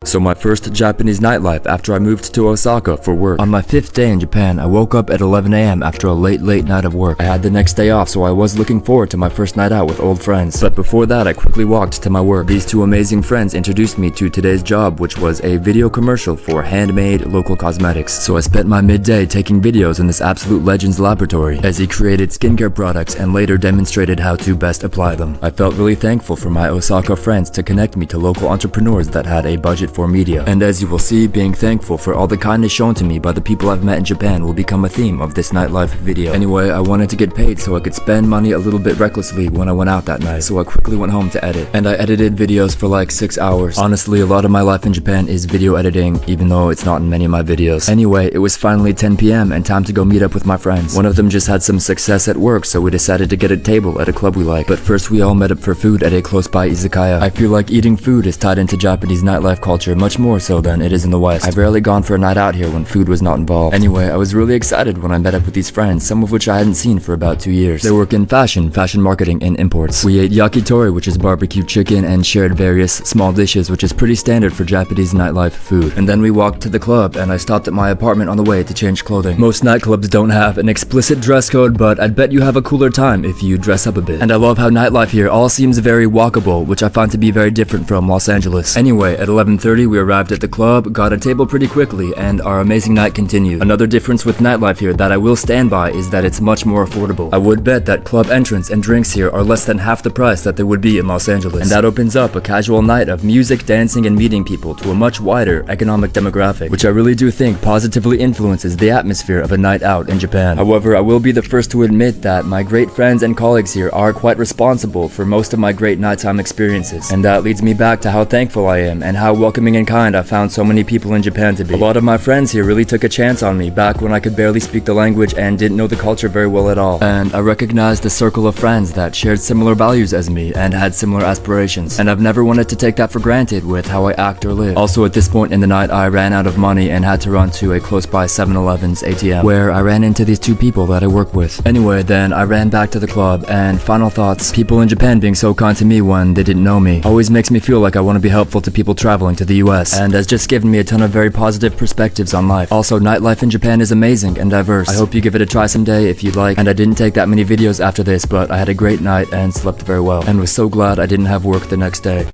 So my first Japanese nightlife after I moved to Osaka for work. On my 5th day in Japan, I woke up at 11 AM after a late night of work. I had the next day off, so I was looking forward to my first night out with old friends. But before that, I quickly walked to my work. These two amazing friends introduced me to today's job, which was a video commercial for handmade local cosmetics. So I spent my midday taking videos in this absolute legend's laboratory as he created skincare products and later demonstrated how to best apply them. I felt really thankful for my Osaka friends to connect me to local entrepreneurs that had a budget for media. And as you will see, being thankful for all the kindness shown to me by the people I've met in Japan will become a theme of this nightlife video. Anyway, I wanted to get paid so I could spend money a little bit recklessly when I went out that night, so I quickly went home to edit. And I edited videos for like 6 hours. Honestly, a lot of my life in Japan is video editing, even though it's not in many of my videos. Anyway, it was finally 10 PM and time to go meet up with my friends. One of them just had some success at work, so we decided to get a table at a club we like. But first we all met up for food at a close by izakaya. I feel like eating food is tied into Japanese nightlife culture much more so than it is in the West. I've rarely gone for a night out here when food was not involved. Anyway, I was really excited when I met up with these friends, some of which I hadn't seen for about 2 years. They work in fashion marketing, and imports. We ate yakitori, which is barbecue chicken, and shared various small dishes, which is pretty standard for Japanese nightlife food. And then we walked to the club, and I stopped at my apartment on the way to change clothing. Most nightclubs don't have an explicit dress code, but I'd bet you have a cooler time if you dress up a bit. And I love how nightlife here all seems very walkable, which I find to be very different from Los Angeles. Anyway, at 11:30 we arrived at the club, got a table pretty quickly, and our amazing night continued. Another difference with nightlife here that I will stand by is that it's much more affordable. I would bet that club entrance and drinks here are less than half the price that they would be in Los Angeles. And that opens up a casual night of music, dancing, and meeting people to a much wider economic demographic, which I really do think positively influences the atmosphere of a night out in Japan. However, I will be the first to admit that my great friends and colleagues here are quite responsible for most of my great nighttime experiences. And that leads me back to how thankful I am and how welcoming and kind I found so many people in Japan to be. A lot of my friends here really took a chance on me back when I could barely speak the language and didn't know the culture very well at all. And I recognized a circle of friends that shared similar values as me and had similar aspirations. And I've never wanted to take that for granted with how I act or live. Also, at this point in the night, I ran out of money and had to run to a close by 7-Eleven's ATM, where I ran into these two people that I work with. Anyway, then I ran back to the club, and final thoughts, people in Japan being so kind to me when they didn't know me always makes me feel like I want to be helpful to people traveling to the US, and has just given me a ton of very positive perspectives on life. Also, nightlife in Japan is amazing and diverse. I hope you give it a try someday if you'd like. And I didn't take that many videos after this, but I had a great night and slept very well, and was so glad I didn't have work the next day.